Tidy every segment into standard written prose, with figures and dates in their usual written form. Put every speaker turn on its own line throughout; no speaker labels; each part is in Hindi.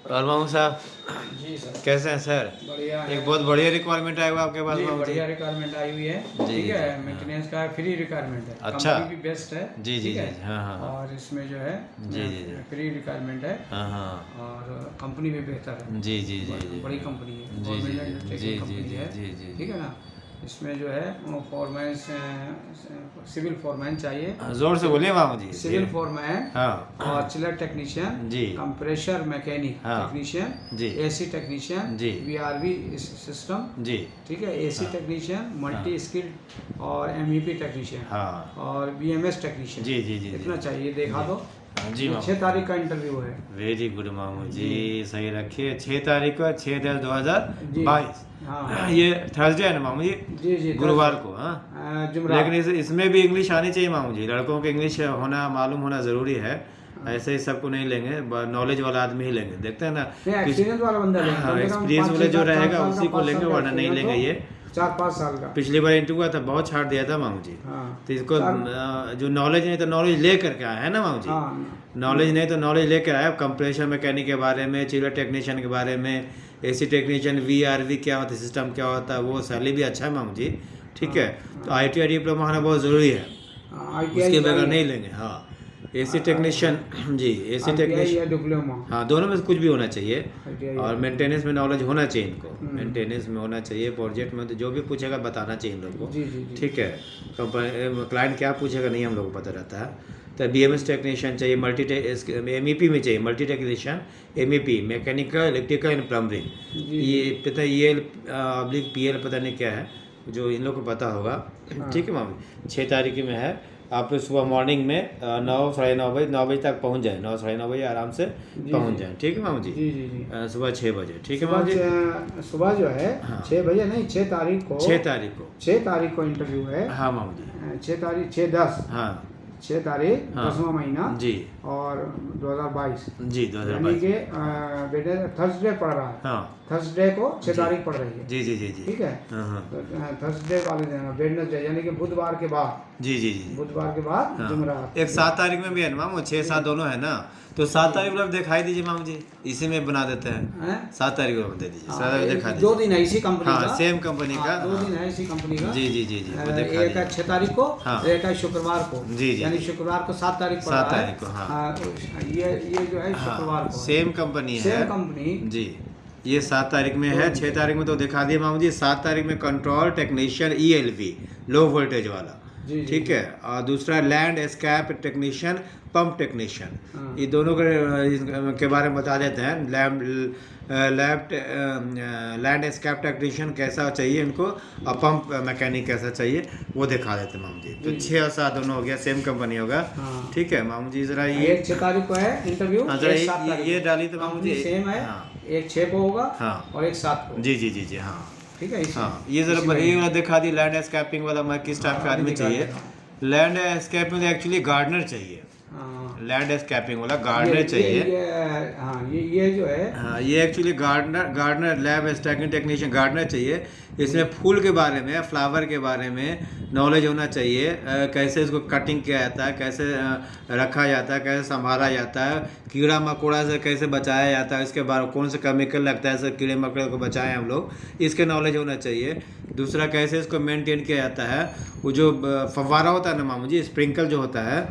और मामू साहब
जी सर।
कैसे हैं सर?
बढ़िया है।
एक बहुत बढ़िया रिक्वायरमेंट आया हुआ आपके पास
जी
मामू जी।
बढ़िया रिक्वायरमेंट आई हुई है।
जी,
ठीक
जी,
है,
जी,
मेंटेनेंस का फ्री रिक्वायरमेंट है।
अच्छा।
कंपनी भी बेस्ट है।
जी जी
ठीक
जी
है।
जी, हाँ हाँ हाँ।
और इसमें जो है
जी जी जी,
फ्री रिक्वायरमेंट है।
हाँ हाँ।
और कंपनी भी बेहतर है।
जी जी जी जी,
बड़ी कंपनी है,
जी जी
गवर्नमेंट
जी जी
अंडरटेकिंग
जी
कंपनी है।
जी जी
ठीक
जी।
है ना। इसमें जो है फॉरमैन सिविल फॉरमैन चाहिए।
हाँ, जोर से बोलिए मामू जी।
सिविल फॉरमैन
हाँ
और चिलर टेक्नीशियन
जी,
कंप्रेशर मैकेनिक
हाँ
टेक्नीशियन
जी
एसी टेक्नीशियन
जी
वीआरवी सिस्टम।
जी,
ठीक है, एसी
हाँ
टेक्नीशियन
हाँ
मल्टी स्किल्ड और एमईपी टेक्नीशियन
हाँ,
और बीएमएस टेक्नीशियन।
जी जी जी
इतना
जी
चाहिए, देखा
जी,
दो।
हाँ जी मामू।
6 तारीख का इंटरव्यू है।
वेरी गुड मामू जी,
जी
सही रखिए। 6 तारीख को, 6/10/2022।
हाँ
ये थर्सडे है ना मामू जी?
जी जी
गुरुवार
थर्सडे
को, हाँ।
जुमरात।
लेकिन इसमें भी इंग्लिश आनी चाहिए मामू जी। लड़कों को इंग्लिश होना मालूम होना ज़रूरी है।
हाँ।
ऐसे ही सबको नहीं लेंगे, नॉलेज वाला आदमी ही लेंगे। देखते हैं ना,
नहीं, एक्सपीरियंस वाला बंदा लेंगे।
हाँ
कम से कम
एक्सपीरियंस
5
वाले
6
जो
4
रहेगा
5
उसी को
5
लेंगे,
साल का
वरना नहीं
एक्सपीरियंस
लेंगे ये।
हो, 4 5 साल का।
पिछली बार इंटरव्यू हुआ था, बहुत छाट दिया था मामू जी।
हाँ
तो इसको जो नॉलेज नहीं तो नॉलेज ले करके आया है ना मामू जी।
हाँ
नॉलेज नहीं तो नॉलेज लेकर आया। कंप्रेशर मैकेनिक के बारे में, चिलर टेक्नीशियन के बारे में, एसी टेक्नीशियन, वीआरवी क्या होता है, सिस्टम क्या होता है, वो सैलरी भी अच्छा है मामू जी। ठीक है, तो ITI डिप्लोमा होना बहुत ज़रूरी है,
ITI
उसके बगैर नहीं लेंगे। हाँ, एसी टेक्नीशियन जी, एसी
ITI
टेक्नीशियन,
या डिप्लोमा।
हाँ दोनों में से कुछ भी होना चाहिए।
ITI
और मेंटेनेंस में नॉलेज होना चाहिए इनको, मेंटेनेंस में होना चाहिए। प्रोजेक्ट में तो जो भी पूछेगा बताना चाहिए इन लोगों को।
जी जी जी।
ठीक है, कंपनी क्लाइंट क्या पूछेगा नहीं हम लोग को पता रहता है। तो BMS टेक्नीशियन चाहिए, MEP में चाहिए, multi technician, MEP mechanical electrical and plumbing.
जी
ये पता EL/PL पता नहीं क्या है, जो इन लोग को पता होगा। ठीक है मामू, 6 तारीख में है। आप सुबह मॉर्निंग में 9 साढ़े 9 बजे, 9 बजे तक पहुंच जाए। 9 साढ़े 9 बजे आराम से पहुंच जाए। ठीक है मामू जी?
जी जी जी।
सुबह 6 बजे। ठीक है मामू जी?
सुबह जो है
हाँ।
6 बजे नहीं, 6 तारीख को।
6 तारीख को,
6 तारीख को इंटरव्यू है।
हाँ मामू जी।
6 तारीख 6/10
हाँ
6 तारीख
हाँ
10वां महीना
जी
और 2022
जी,
यानी
2022।
कि थर्सडे पड़ रहा है।
हाँ
थर्सडे को 6
जी।
तारीख पड़ रही है।
जी जी जी जी,
ठीक है।
हाँ हाँ
तो थर्सडे वाले दिन वेडनेसडे यानी कि बुधवार के बाद,
जी जी जी,
बुधवार के बाद
हाँ।
जुमरात।
एक 7 तारीख में भी है ना मामू? 6 7 दोनों है ना? तो 7 तारीख को दिखाई दीजिए मामू जी, इसी में बना देते हैं।
हैं?
7 तारीख को दे दीजिए, 7 तारीख दिखा
2
दीजिए।
दिन है इसी कंपनी
हाँ
का।
सेम कंपनी का,
2
हाँ।
दिन है इसी कंपनी का।
जी जी जी जी, वो दिखा
एक है
दीजिए।
6 तारीख को,
हाँ।
एक है शुक्रवार को।
जी, जी,
यानी
जी।
शुक्रवार को 7 तारीख को
7 तारीख को, हाँ।
ये जो है शुक्रवार
हाँ
को
सेम कंपनी है।
Same company.
जी, ये 7 तारीख में है। 6 तारीख में तो दिखा दिए मामू जी। 7 तारीख में control technician ELV, low voltage वाला।
जी जी
ठीक है, और दूसरा land escape technician, pump technician.
हाँ।
ये दोनों के बारे में बता देते हैं। लैंड एस्केप टेक्नीशियन कैसा चाहिए इनको, और पंप मैकेनिक कैसा चाहिए, वो दिखा देते हैं मामू जी। तो 6 और 7 दोनों हो गया, सेम कंपनी होगा।
हाँ।
ठीक है मामू जी, जरा ये
एक 6 तारीख को है इंटरव्यू।
हाँ, जरा ये डाली तो मामू जी।
सेम है।
हाँ
एक 6 को होगा
हाँ
और एक 7 को।
जी जी जी जी, हाँ
ठीक है।
हाँ। ये जरा ये वाला दिखा दी, लैंड एस्केपिंग वाला। मैं किस टाइप का आदमी चाहिए? लैंड एस्केपिंग एक्चुअली गार्डनर चाहिए। लैंड एस्केपिंग वाला गार्डनर चाहिए।
ये जो है,
हाँ, ये actually gardener landscaping technician gardener चाहिए। इसमें फूल के बारे में, फ्लावर के बारे में नॉलेज होना चाहिए। कैसे इसको कटिंग किया जाता है, कैसे रखा जाता है, कैसे संभाला जाता है, कीड़ा मकोड़ा से कैसे बचाया जाता है, इसके बारे में कौन सा केमिकल लगता है, ऐसे कीड़े मकोड़े को बचाएं हम लोग, इसके नॉलेज होना चाहिए। दूसरा, कैसे इसको मेंटेन किया जाता है। वो जो फव्वारा होता है ना मामू जी, स्प्रिंकल जो होता है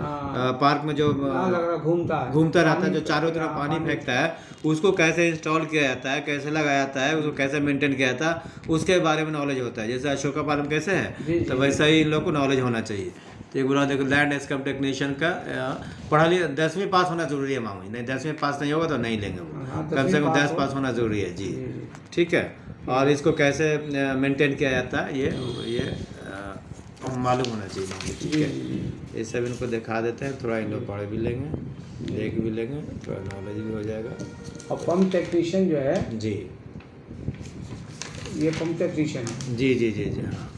पार्क में, जो घूमता रहता है, जो चारों तरफ पानी फेंकता है, उसको कैसे इंस्टॉल किया जाता है, कैसे लगाया जाता है, उसको कैसे मेंटेन किया जाता है, उसके बारे में नॉलेज होता है। जैसे अशोका पालम कैसे है, तो वैसा ही इन लोग को नॉलेज होना चाहिए। तो एक बुरा देखो, लैंड एस्केप टेक्नीशियन का पढ़ा लिया, 10वीं पास होना जरूरी है मामू जी। नहीं 10वीं पास नहीं होगा तो नहीं लेंगे वो। कम से कम 10 पास होना जरूरी है जी। ठीक है, और इसको कैसे मेंटेन किया जाता है ये मालूम होना चाहिए मामू। ठीक है, ये सब इनको दिखा देते हैं। थोड़ा इन लोग पढ़ भी लेंगे, देख भी लेंगे, थोड़ा नॉलेज भी हो जाएगा।
और पंप टेक्नीशियन जो है,
जी
ये पंप टेक्नीशियन है।
जी जी जी जी, हाँ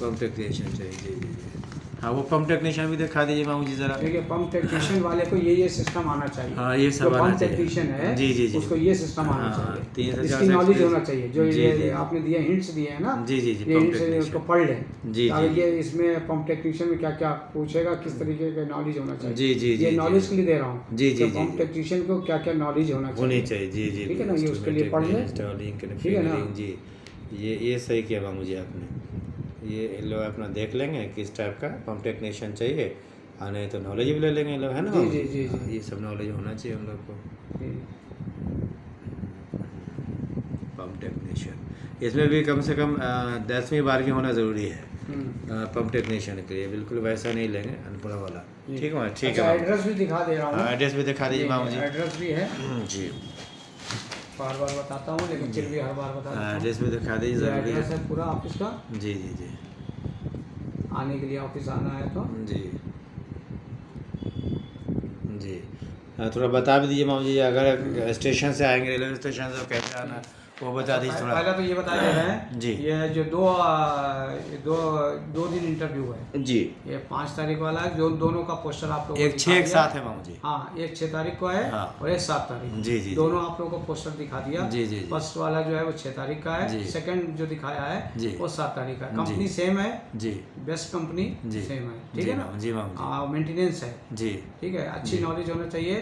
पंप टेक्नीशियन चाहिए। जी जी जी, हाँ वो पंप टेक्नीशियन भी दिखा दीजिए मामू जी ज़रा।
देखिए पंप टेक्नीशियन वाले को ये सिस्टम आना चाहिए।
हाँ ये सब
जो
आना
पंप
चाहिए।
टेक्नीशियन है
जी जी जी
उसको ये सिस्टम आना
हाँ,
चाहिए,
3 से 4
इसकी
से
नॉलेज
experience-
होना चाहिए। जो
जी,
ये
जी।
आपने दिए हिंट्स दिए हैं ना,
जी जी जी
ये
पंप
हिंट्स उसको
टेक्नीशियन।
पढ़ लें
जी,
ताकि
जी।
ये इसमें पंप टेक्नीशियन में क्या क्या पूछेगा, किस तरीके का नॉलेज होना चाहिए।
जी, जी, जी,
ये
जी,
नॉलेज
जी।
के लिए दे रहा हूँ
जी, जी,
कि
जी,
पंप
जी।
टेक्नीशियन को क्या क्या नॉलेज होना
होनी
चाहिए।
चाहिए जी जी।
ठीक है ना, ये उसके लिए पढ़ लें।
इंस्टॉलिंग
ठीक है ना।
कनेक्टिंग जी, ये सही किया मामू जी आपने। ये लोग अपना देख लेंगे किस टाइप का पंप टेक्नीशियन चाहिए, हाँ नहीं तो नॉलेज भी ले लेंगे लोग, है ना
जी,
मामू
जी, जी,
हाँ,
जी।
ये सब नॉलेज होना चाहिए हम लोग को। पंप टेक्नीशियन इसमें भी कम से कम 10वीं 12वीं होना ज़रूरी है पंप टेक्नीशियन के लिए। बिल्कुल वैसा नहीं लेंगे अनपढ़ वाला। ठीक है ठीक
अच्छा,
है।
एड्रेस भी दिखा दे रहा हूँ।
हाँ एड्रेस भी दिखा दीजिए मामू जी।
एड्रेस भी है,
जी
बार बार बताता हूँ लेकिन फिर भी हर बार बता देता हूँ।
एड्रेस भी दिखा दीजिए
ये
ज़रूरी
एड्रेस
है।
है पूरा ऑफिस का।
जी जी जी
आने के लिए ऑफिस आना है तो
जी जी। थोड़ा बता भी दीजिए मामू जी, अगर स्टेशन से आएंगे रेलवे स्टेशन से तो कैसे आना है वो बता दीजिए थोड़ा।
पहला तो ये बता दे रहे हैं
जी।
ये जो दो दिन इंटरव्यू है,
जी
ये 5 तारीख वाला है। जो दोनों का पोस्टर आप लोगों को
एक 6 एक साथ है मामू जी।
हाँ, एक 6 तारीख को है
हाँ।
और एक 7 तारीख।
जी जी
दोनों आप लोगों को पोस्टर दिखा दिया।
जी जी जी।
फर्स्ट वाला जो है वो 6 तारीख का
जी।
है, सेकंड जो दिखाया है
जी।
वो 7 तारीख का है। कंपनी सेम है,
जी
बेस्ट कंपनी
जी
सेम है। ठीक
जी
है ना।
मामू जी मामू जी।
मेंटेनेंस है,
जी
ठीक है। अच्छी नॉलेज होना चाहिए,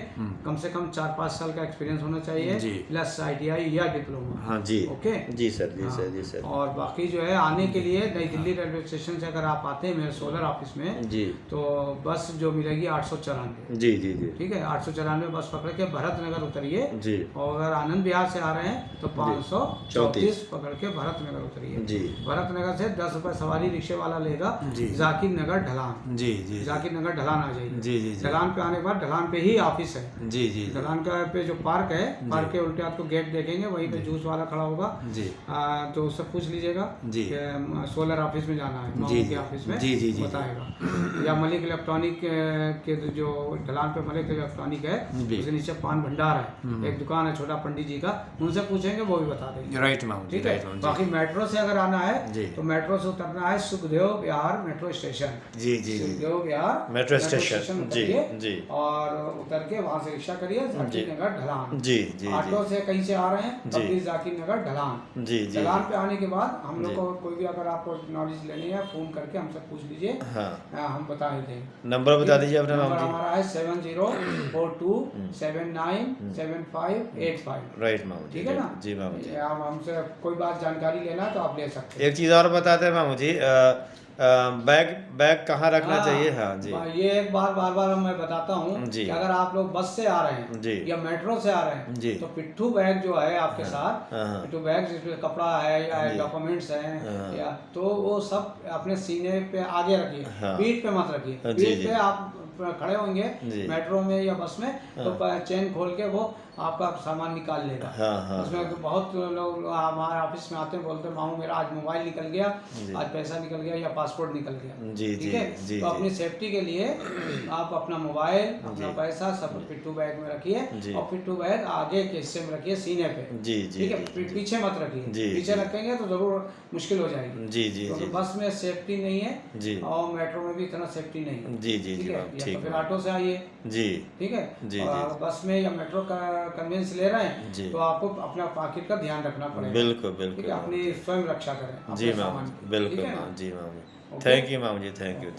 कम से कम 4-5 साल का एक्सपीरियंस होना चाहिए,
जी।
प्लस ITI या डिप्लोमा।
हाँ जी
ओके
जी सर जी
हाँ।
सर जी सर।
और बाकी जो है आने के लिए नई दिल्ली रेलवे स्टेशन से अगर आप आते हैं मेरे सोलर ऑफिस में
जी
तो बस जो मिलेगी 894।
जी जी जी
ठीक है, 894 बस पकड़ के भरत नगर उतरिए।
जी
और अगर आनंद विहार से आ रहे हैं तो 534 पकड़ के भरत नगर उतरिए।
जी
भरत नगर से 10 रुपये सवारी रिक्शे वाला लेगा
जी।
जाकिर नगर ढलान।
जी जी
जाकिर नगर ढलान आ जाइए।
जी जी जी
ढलान पे आने के बाद ढलान पे ही ऑफिस है।
जी जी
ढलान का पे जो पार्क है, पार्क के उल्टे आपको गेट देखेंगे, वहीं पे जूस वाला खड़ा होगा।
जी
तो उससे पूछ लीजिएगा
जी।
कि सोलर ऑफिस में जाना है, मामू के ऑफिस में
जी, जी, जी,
बताएगा। या मलिक इलेक्ट्रॉनिक के जो ढलान पे मलिक इलेक्ट्रॉनिक है
जी।
उसके नीचे पान भंडार है, एक दुकान है छोटा पंडित जी का, उनसे पूछेंगे वो भी बता देंगे।
राइट मामू जी
ठीक है।
राइट मामू
बाकी मेट्रो से अगर आना है
जी।
तो मेट्रो से उतरना है सुखदेव विहार मेट्रो स्टेशन।
जी जी जी
सुखदेव विहार
मेट्रो स्टेशन जी
उतरिए
जी
और उतर के वहाँ से रिक्शा करिए जाकिर नगर ढलान।
जी जी
ऑटो से कहीं से आ रहे हैं
जी।
तब भी जाकिर नगर ढलान।
जी जी
ढलान पे आने के बाद हम लोग
जी।
को कोई भी अगर आपको नॉलेज लेनी है फोन करके हमसे पूछ लीजिए,
हाँ
हम बता ही देंगे।
नंबर बता दीजिए अपना
नंबर
मामू जी।
हमारा है 7042797585।
राइट मामू जी
ठीक है ना।
जी मामू जी।
आप हमसे कोई बात जानकारी लेना है तो आप ले सकते हैं।
एक चीज़ और बताते हैं मामू जी, बैग कहाँ रखना चाहिए। हाँ जी
ये एक बार बार मैं बताता हूँ
जी।
कि अगर आप लोग बस से आ रहे हैं
जी।
या मेट्रो से आ रहे
जी।
हैं तो पिट्ठू बैग जो है आपके साथ,
हाँ।
पिट्ठू बैग जिसमें कपड़ा है या
जी।
डॉक्यूमेंट्स
हाँ।
हैं या तो वो सब अपने सीने पे आगे रखिए,
हाँ।
पीठ पे मत रखिए।
जी,
पीठ
जी।
पे आप खड़े होंगे
जी।
मेट्रो में या बस में तो चेन खोल के वो आपका सामान निकाल लेगा।
हाँ हाँ
उसमें तो बहुत लोग हमारे ऑफिस में आते हैं, बोलते हैं मामू मेरा आज मोबाइल निकल गया,
जी।
आज पैसा निकल गया या पासपोर्ट निकल गया।
जी
ठीक
जी
है।
जी
तो अपनी सेफ्टी के लिए आप अपना मोबाइल अपना
जी।
पैसा सब पिट्ठू बैग में रखिए
जी।
और पिट्ठू बैग आगे के हिस्से में रखिए, सीने पे।
जी जी
ठीक है, पीछे मत रखिए।
जी,
पीछे
जी।
रखेंगे तो जरूर मुश्किल हो जाएगी,
जी जी
क्योंकि
जी
बस में सेफ्टी नहीं है
जी
और मेट्रो में भी इतना सेफ्टी नहीं है।
जी जी
ठीक
जी
है,
मैम
या
ठीक
तो फिर
मैम।
ऑटो से आइए।
जी
ठीक है।
जी,
और बस में या मेट्रो का कन्वेंस ले रहे हैं
जी।
तो आपको अपना पॉकेट का ध्यान रखना पड़ेगा।
बिल्कुल
ठीक है,
बिल्कुल
अपनी स्वयं रक्षा करें
जी
अपने
मैम
सामान की।
बिल्कुल
ठीक है ना?
Ma'am ji ma'am.
Okay.
Thank you ma'am ji thank you.